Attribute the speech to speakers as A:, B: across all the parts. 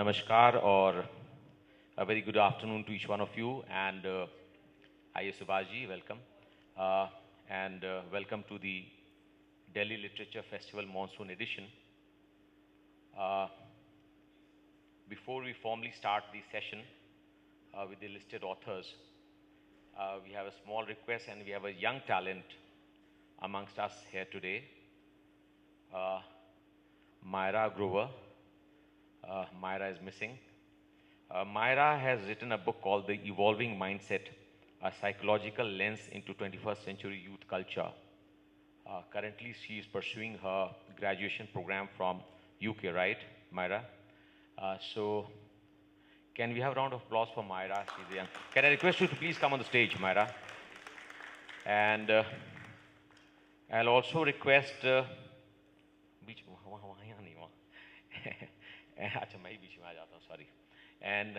A: Namaskar or a very good afternoon to each one of you. And Hiya Subhaji, welcome. And welcome to the Delhi Literature Festival Monsoon edition. Uh, Before we formally start the session with the listed authors, we have a small request and we have a young talent amongst us here today, Myra Grover. Myra is missing. Myra has written a book called The Evolving Mindset, a psychological lens into 21st century youth culture. Currently, she is pursuing her graduation program from UK, right, Myra? So, can we have a round of applause for Myra? She's young. Can I request you to please come on the stage, Myra? And I'll also request. बीच वहाँ यहाँ नहीं वहाँ अच्छा मैं ही बीच में आ जाता हूँ sorry. And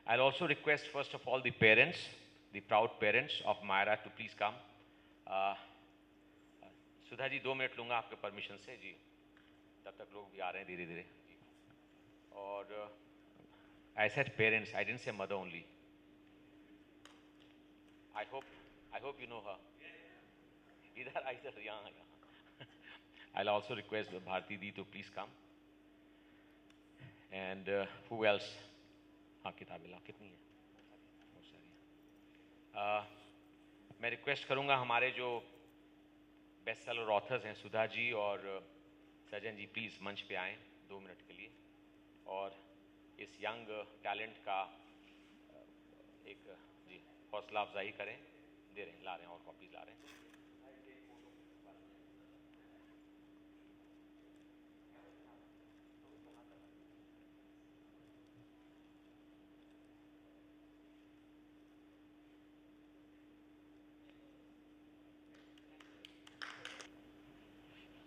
A: I'll also request first of all the parents, the proud parents of Myra to please come. Sudha ji 2 minute लूँगा आपके परमिशन से जी, तब तक लोग भी आ रहे हैं धीरे धीरे जी. और I said parents, I didn't say mother only. I hope you know her. इधर यहाँ. I'll also request Bharti Di to please come. And who else? हाँ किताबें ला कितनी है? बहुत सारी. मैं रिक्वेस्ट करूँगा हमारे जो बेस्ट सेलर ऑथर्स हैं सुधा जी और सजन जी प्लीज़ मंच पे आएँ 2 मिनट के लिए और इस यंग टैलेंट का एक जी हौसला अफजाई करें. दे रहे हैं, ला रहे हैं और कॉपीज ला रहे हैं.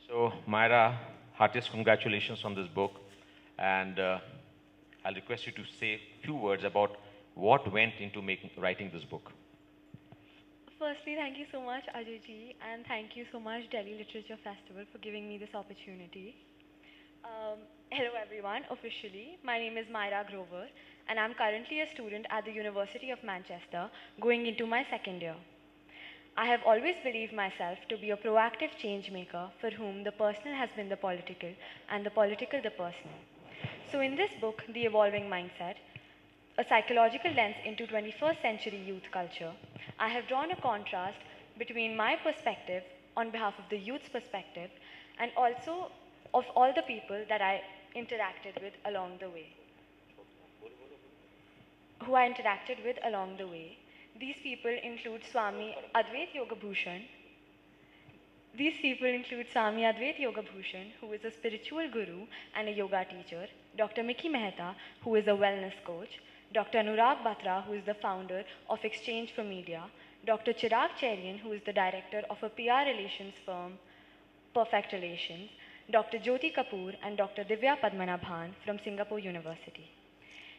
A: So, Myra, heartiest congratulations on this book. And I'll request you to say a few words about what went into writing this book.
B: Firstly, thank you so much, Ajay and thank you so much, Delhi Literature Festival, for giving me this opportunity. Hello, everyone. Officially, my name is Myra Grover, and I'm currently a student at the University of Manchester, going into my second year. I have always believed myself to be a proactive change maker for whom the personal has been the political and the political the personal. So in this book, The Evolving Mindset, a psychological lens into 21st century youth culture, I have drawn a contrast between my perspective on behalf of the youth's perspective and also of all the people that I interacted with along the way. These people include Swami Advait Yoga Bhushan. Who is a spiritual guru and a yoga teacher, Dr. Mickey Mehta, who is a wellness coach, Dr. Anurag Batra, who is the founder of Exchange for Media, Dr. Chirag Cherian, who is the director of a PR relations firm, Perfect Relations, Dr. Jyoti Kapoor, and Dr. Divya Padmanabhan from Singapore University.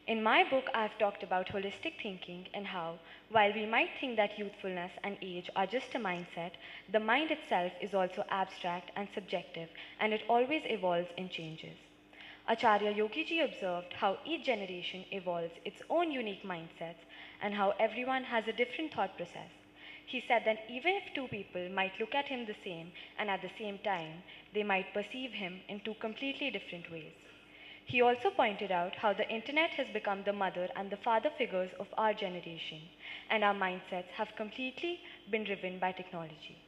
B: In my book, I have talked about holistic thinking and how, while we might think that youthfulness and age are just a mindset, the mind itself is also abstract and subjective, and it always evolves and changes. Acharya Yogiji observed how each generation evolves its own unique mindsets and how everyone has a different thought process. He said that even if two people might look at him the same and at the same time, they might perceive him in two completely different ways. He also pointed out how the internet has become the mother and the father figures of our generation, and our mindsets have completely been driven by technology.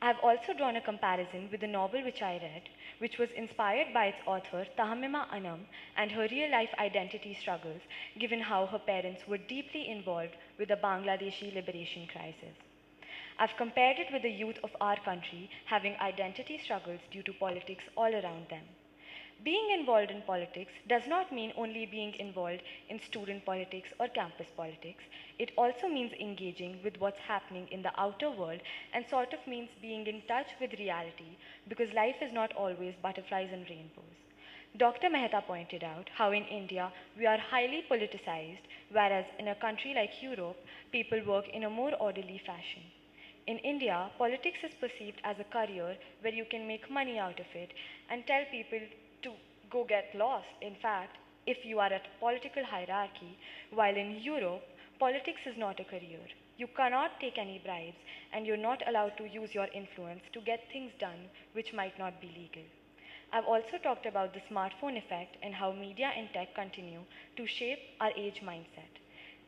B: I have also drawn a comparison with the novel which I read, which was inspired by its author Tahammima Anam and her real-life identity struggles, given how her parents were deeply involved with the Bangladeshi liberation crisis. I've compared it with the youth of our country having identity struggles due to politics all around them. Being involved in politics does not mean only being involved in student politics or campus politics. It also means engaging with what's happening in the outer world and sort of means being in touch with reality because life is not always butterflies and rainbows. Dr. Mehta pointed out how in India we are highly politicized, whereas in a country like Europe, people work in a more orderly fashion. In India, politics is perceived as a career where you can make money out of it and tell people to go get lost. In fact, if you are at a political hierarchy, while in Europe, politics is not a career. You cannot take any bribes, and you're not allowed to use your influence to get things done which might not be legal. I've also talked about the smartphone effect and how media and tech continue to shape our age mindset.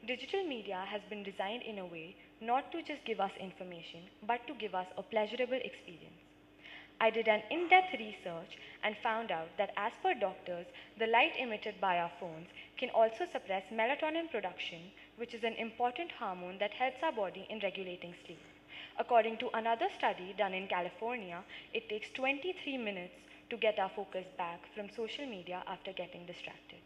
B: Digital media has been designed in a way not to just give us information, but to give us a pleasurable experience. I did an in depth research and found out that, as per doctors, the light emitted by our phones can also suppress melatonin production, which is an important hormone that helps our body in regulating sleep. According to another study done in California, it takes 23 minutes to get our focus back from social media after getting distracted.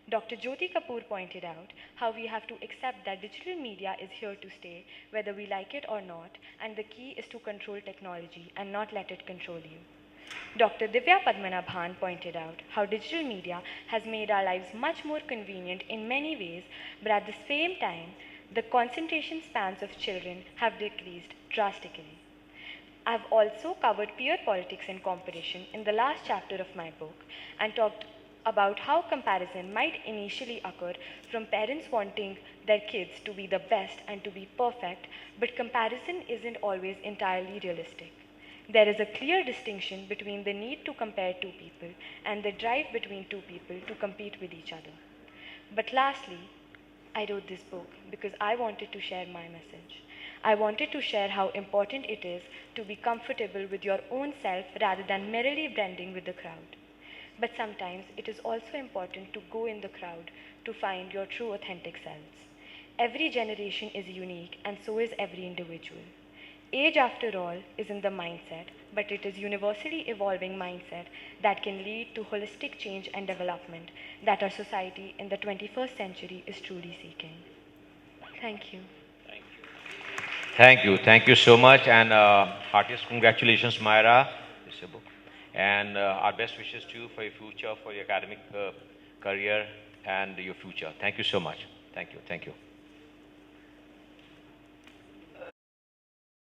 B: Dr. Jyoti Kapoor pointed out how we have to accept that digital media is here to stay, whether we like it or not, and the key is to control technology and not let it control you. Dr. Divya Padmanabhan pointed out how digital media has made our lives much more convenient in many ways, but at the same time, the concentration spans of children have decreased drastically. I've also covered peer politics and competition in the last chapter of my book and talked about how comparison might initially occur from parents wanting their kids to be the best and to be perfect, but comparison isn't always entirely realistic. There is a clear distinction between the need to compare two people and the drive between two people to compete with each other. But lastly, I wrote this book because I wanted to share my message. I wanted to share how important it is to be comfortable with your own self rather than merely blending with the crowd. But sometimes it is also important to go in the crowd to find your true authentic selves. Every generation is unique, and so is every individual. Age, after all, isn't the mindset, but it is universally evolving mindset that can lead to holistic change and development that our society in the 21st century is truly seeking. Thank you.
A: Thank you. Thank you so much. And heartiest congratulations, Myra. This is your book. And our best wishes to you for your future, for your academic career and your future. Thank you so much. Thank you. Thank you.